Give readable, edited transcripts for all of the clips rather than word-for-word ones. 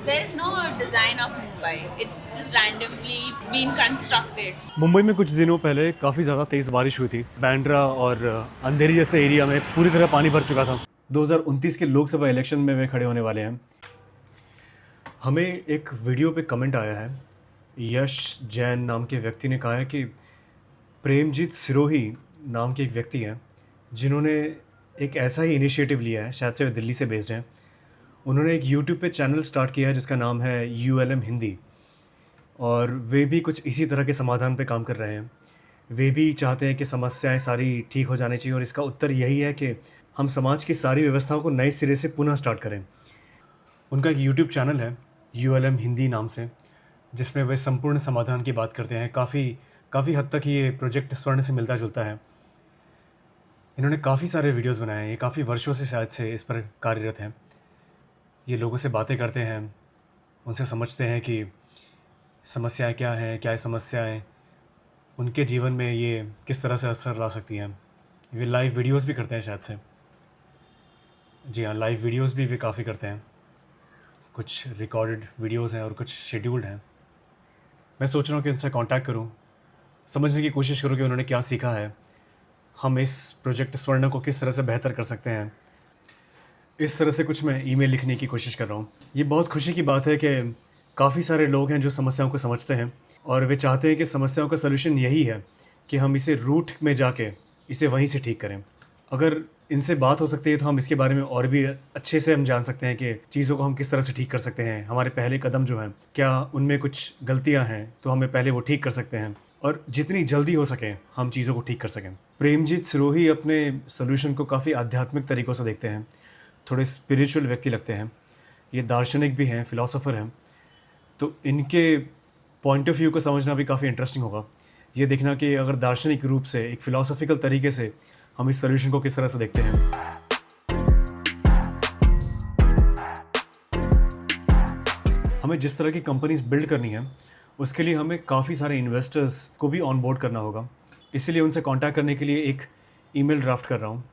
There is no design of Mumbai. It's just randomly been constructed. Mumbai में कुछ दिनों पहले काफ़ी ज़्यादा तेज़ बारिश हुई थी। बांद्रा और अंधेरी जैसे एरिया में पूरी तरह पानी भर चुका था। 2029 के लोकसभा इलेक्शन में वे खड़े होने वाले हैं। हमें एक वीडियो पे कमेंट आया है। यश जैन नाम के व्यक्ति ने कहा है कि प्रेमजीत सिरोही नाम के एक व्यक्ति हैं जिन्होंने एक ऐसा ही इनिशिएटिव लिया है, शायद से वे दिल्ली से बेस्ड हैं। उन्होंने एक यूट्यूब पे चैनल स्टार्ट किया है जिसका नाम है ULM हिंदी, और वे भी कुछ इसी तरह के समाधान पे काम कर रहे हैं। वे भी चाहते हैं कि समस्याएं सारी ठीक हो जानी चाहिए, और इसका उत्तर यही है कि हम समाज की सारी व्यवस्थाओं को नए सिरे से पुनः स्टार्ट करें। उनका एक यूट्यूब चैनल है ULM हिंदी नाम से, जिसमें वे संपूर्ण समाधान की बात करते हैं। काफ़ी हद तक ये प्रोजेक्ट स्वर्ण से मिलता जुलता है। इन्होंने काफ़ी सारे वीडियोस बनाए हैं, ये काफ़ी वर्षों से शायद से इस पर कार्यरत हैं। ये लोगों से बातें करते हैं, उनसे समझते हैं कि समस्याएं क्या हैं, क्या समस्याएं उनके जीवन में ये किस तरह से असर ला सकती हैं। वे लाइव वीडियोस भी करते हैं शायद से। जी हाँ, लाइव वीडियोस भी वे काफ़ी करते हैं। कुछ रिकॉर्डेड वीडियोस हैं और कुछ शेड्यूल्ड हैं। मैं सोच रहा हूँ कि उनसे कांटेक्ट करूँ, समझने की कोशिश करूँ कि उन्होंने क्या सीखा है, हम इस प्रोजेक्ट स्वर्ण को किस तरह से बेहतर कर सकते हैं। इस तरह से कुछ मैं ईमेल लिखने की कोशिश कर रहा हूँ। ये बहुत खुशी की बात है कि काफ़ी सारे लोग हैं जो समस्याओं को समझते हैं, और वे चाहते हैं कि समस्याओं का सलूशन यही है कि हम इसे रूट में जाके इसे वहीं से ठीक करें। अगर इनसे बात हो सकती है तो हम इसके बारे में और भी अच्छे से हम जान सकते हैं कि चीज़ों को हम किस तरह से ठीक कर सकते हैं। हमारे पहले कदम जो हैं, क्या उनमें कुछ गलतियाँ हैं तो हमें पहले वो ठीक कर सकते हैं, और जितनी जल्दी हो सके हम चीज़ों को ठीक कर सकें। प्रेमजीत सिरोही अपने सोल्यूशन को काफ़ी आध्यात्मिक तरीक़ों से देखते हैं, थोड़े स्पिरिचुअल व्यक्ति लगते हैं। ये दार्शनिक भी हैं, फ़िलासफ़र हैं, तो इनके पॉइंट ऑफ व्यू को समझना भी काफ़ी इंटरेस्टिंग होगा। ये देखना कि अगर दार्शनिक रूप से, एक फ़िलासफ़िकल तरीके से हम इस सोल्यूशन को किस तरह से देखते हैं। हमें जिस तरह की कंपनीज़ बिल्ड करनी है, उसके लिए हमें काफ़ी सारे इन्वेस्टर्स को भी ऑन बोर्ड करना होगा। इसीलिए उनसे कॉन्टैक्ट करने के लिए एक ईमेल ड्राफ्ट कर रहा हूँ।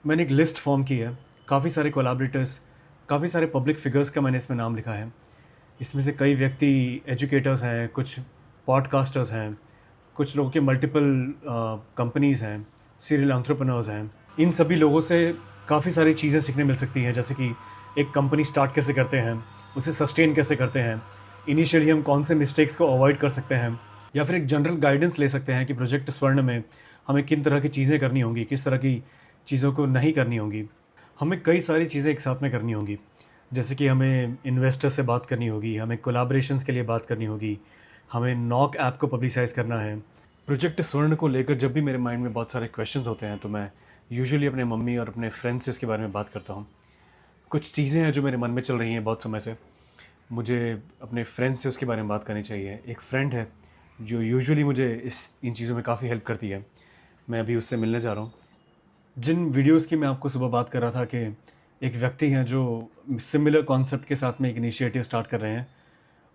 मैंने एक लिस्ट फॉर्म की है, काफ़ी सारे कोलैबोरेटर्स, काफ़ी सारे पब्लिक फिगर्स का मैंने इसमें नाम लिखा है। इसमें से कई व्यक्ति एजुकेटर्स हैं, कुछ पॉडकास्टर्स हैं, कुछ लोगों के मल्टीपल कंपनीज़ हैं, सीरियल एंटरप्रेन्योर्स हैं। इन सभी लोगों से काफ़ी सारी चीज़ें सीखने मिल सकती हैं, जैसे कि एक कंपनी स्टार्ट कैसे करते हैं, उसे सस्टेन कैसे करते हैं, इनिशियली हम कौन से मिस्टेक्स को अवॉइड कर सकते हैं, या फिर एक जनरल गाइडेंस ले सकते हैं कि प्रोजेक्ट स्वर्ण में हमें किन तरह की चीज़ें करनी होंगी, किस तरह की चीज़ों को नहीं करनी होंगी। हमें कई सारी चीज़ें एक साथ में करनी होंगी, जैसे कि हमें इन्वेस्टर से बात करनी होगी, हमें कोलैबोरेशंस के लिए बात करनी होगी, हमें नॉक ऐप को पब्लिसाइज़ करना है। प्रोजेक्ट स्वर्ण को लेकर जब भी मेरे माइंड में बहुत सारे क्वेश्चंस होते हैं तो मैं यूजुअली अपने मम्मी और अपने फ्रेंड्स से इसके बारे में बात करता हूँ। कुछ चीज़ें हैं जो मेरे मन में चल रही हैं बहुत समय से, मुझे अपने फ्रेंड से उसके बारे में बात करनी चाहिए। एक फ्रेंड है जो यूजुअली मुझे इन चीज़ों में काफ़ी हेल्प करती है, मैं अभी उससे मिलने जा रहा हूँ। जिन वीडियोस की मैं आपको सुबह बात कर रहा था कि एक व्यक्ति हैं जो सिमिलर कॉन्सेप्ट के साथ में एक इनिशिएटिव स्टार्ट कर रहे हैं,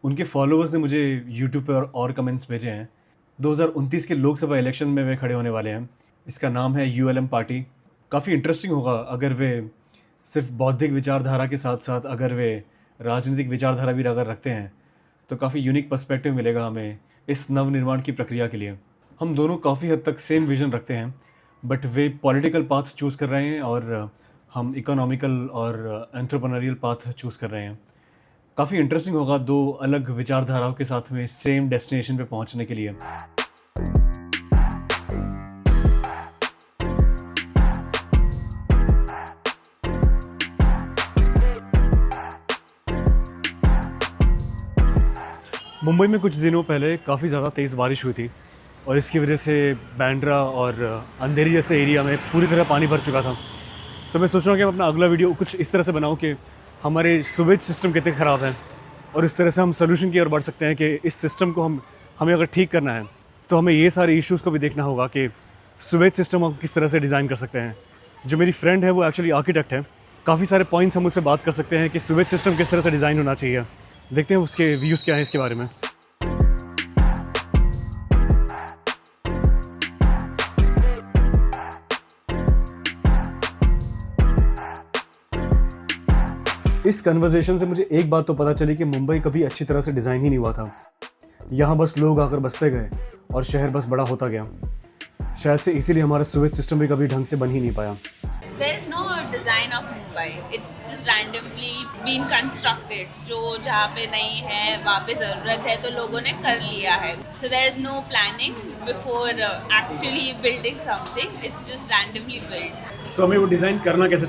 उनके फॉलोअर्स ने मुझे यूट्यूब पर और कमेंट्स भेजे हैं। 2029 के लोकसभा इलेक्शन में वे खड़े होने वाले हैं। इसका नाम है ULM पार्टी। काफ़ी इंटरेस्टिंग होगा अगर वे सिर्फ बौद्धिक विचारधारा के साथ साथ अगर वे राजनीतिक विचारधारा भी अगर रखते हैं, तो काफ़ी यूनिक पर्सपेक्टिव मिलेगा हमें इस नवनिर्माण की प्रक्रिया के लिए। हम दोनों काफ़ी हद तक सेम विज़न रखते हैं, but way political path choose कर रहे हैं और हम इकोनॉमिकल और एंटरप्रेन्योरियल पाथ चूज़ कर रहे हैं। काफ़ी इंटरेस्टिंग होगा दो अलग विचारधाराओं के साथ में सेम डेस्टिनेशन पे पहुंचने के लिए। मुंबई में कुछ दिनों पहले काफ़ी ज़्यादा तेज़ बारिश हुई थी, और इसकी वजह से बांद्रा और अंधेरी जैसे एरिया में पूरी तरह पानी भर चुका था। तो मैं सोच रहा हूँ कि मैं अपना अगला वीडियो कुछ इस तरह से बनाऊँ कि हमारे सुवेज सिस्टम कितने ख़राब हैं, और इस तरह से हम सोल्यूशन की ओर बढ़ सकते हैं कि इस सिस्टम को हमें अगर ठीक करना है तो हमें ये सारे इश्यूज़ को भी देखना होगा कि सुवेज सिस्टम हम किस तरह से डिज़ाइन कर सकते हैं। जो मेरी फ्रेंड है वो एक्चुअली आर्किटेक्ट है, काफ़ी सारे पॉइंट्स हम उससे बात कर सकते हैं कि सुवेज सिस्टम किस तरह से डिज़ाइन होना चाहिए। देखते हैं उसके व्यूज़ क्या हैं इसके बारे में। इस कन्वर्सेशन से मुझे एक बात तो पता चली कि मुंबई कभी अच्छी तरह से डिज़ाइन ही नहीं हुआ था। यहाँ बस लोग आकर बसते गए और शहर बस बड़ा होता गया। शायद से इसीलिए हमारा सीवेज सिस्टम भी कभी ढंग से बन ही नहीं पाया। There is no design of Mumbai. It's just randomly been constructed. जो जहाँ पे नहीं है वहाँ पे ज़रूरत है तो लोगों ने कर लिया है. So there is no planning before actually building something. It's just randomly built. So हमें वो डिज़ाइन करना कैसे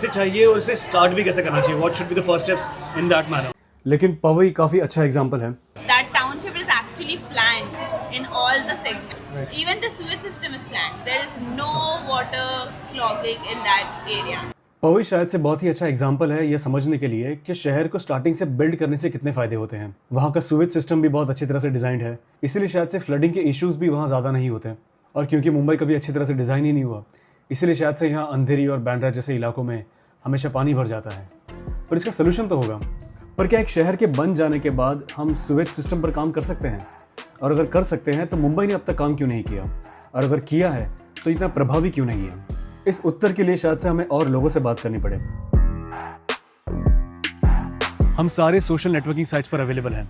चाहिए और इसे स्टार्ट भी कैसे करना चाहिए? What should be the first steps in that manner? लेकिन पवई काफ़ी अच्छा एग्जाम्पल है। That township is actually planned in all the segments. Right. Even the sewage system is planned. There is no water clogging in that area. Pawai शायद से बहुत ही अच्छा example है यह समझने के लिए कि शहर को स्टार्टिंग से बिल्ड करने से कितने फायदे होते हैं। वहाँ का सीवेज सिस्टम भी बहुत अच्छी तरह से डिजाइंड है, इसीलिए शायद से फ्लडिंग के इश्यूज भी वहाँ ज़्यादा नहीं होते। और क्योंकि मुंबई कभी अच्छी तरह से डिज़ाइन ही नहीं हुआ, इसीलिए शायद से यहाँ अंधेरी और बांद्रा जैसे इलाकों में हमेशा पानी भर जाता है। पर इसका सोल्यूशन तो होगा। पर क्या एक शहर के बन जाने के बाद हम सीवेज सिस्टम पर काम कर सकते हैं? और अगर कर सकते हैं तो मुंबई ने अब तक काम क्यों नहीं किया? और अगर किया है तो इतना प्रभावी क्यों नहीं है? इस उत्तर के लिए शायद से हमें और लोगों से बात करनी पड़े। हम सारे सोशल नेटवर्किंग साइट्स पर अवेलेबल हैं।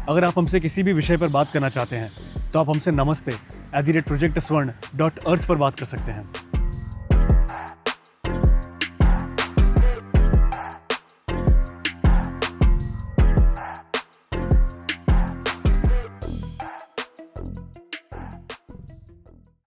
अगर आप हमसे किसी भी विषय पर बात करना चाहते हैं तो आप हमसे namaste@projectswर्ण.earth पर बात कर सकते हैं।